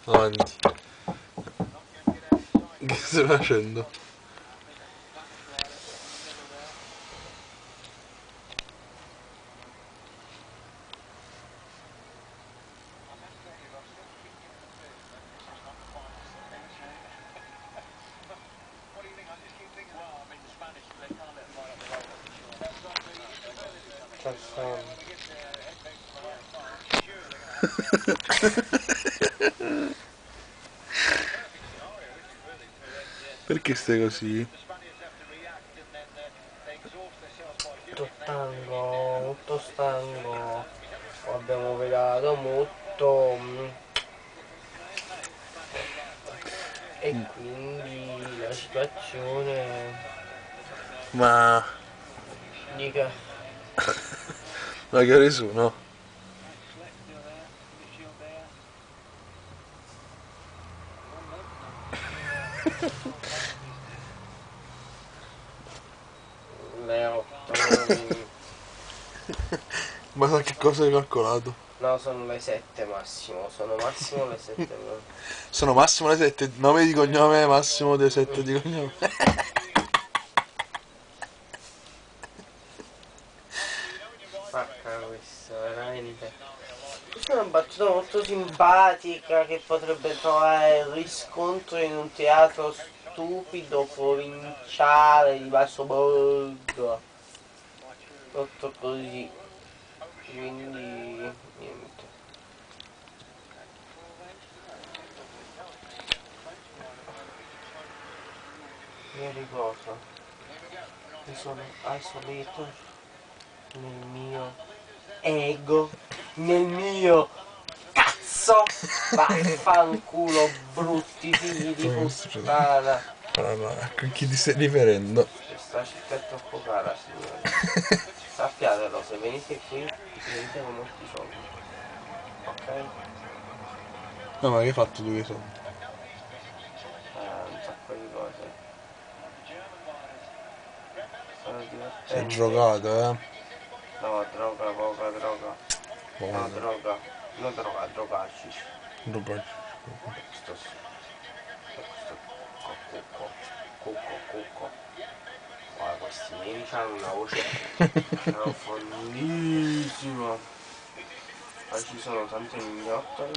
Avanti. Che stai facendo? Perché stai così? Molto stanco, molto stanco. Abbiamo vegato molto e quindi la situazione Ma... dica Ma che ore sono? le 8 non... Ma sa che cosa hai calcolato? No, sono le 7 massimo, sono massimo le 7. Sono massimo le 7, 9 di cognome, massimo dei 7 di cognome. Spacca questo, veramente. Questa è una battuta molto simpatica che potrebbe trovare riscontro in un teatro stupido, provinciale, di basso bordo. Tutto così. Quindi, niente. Ieri cosa? Mi sono assolito nel mio ego, nel mio cazzo, vaffanculo, brutti figli di puttana. Allora, con chi ti stai riferendo? Questa città è troppo cara, signori. Sappiatelo, se venite qui, venite con molti soldi, ok? No, ma che hai fatto tu che sono? Un sacco di cose. Sono Sei divertente. giocato, eh? No, droga, poca droga. No, Povero. droga. No, droga, drogaci. Roba- E questo sì. E questo cucco, cucco, cucco. Guarda, questi miei hanno una voce profondissima. Poi ci sono tante mignottole.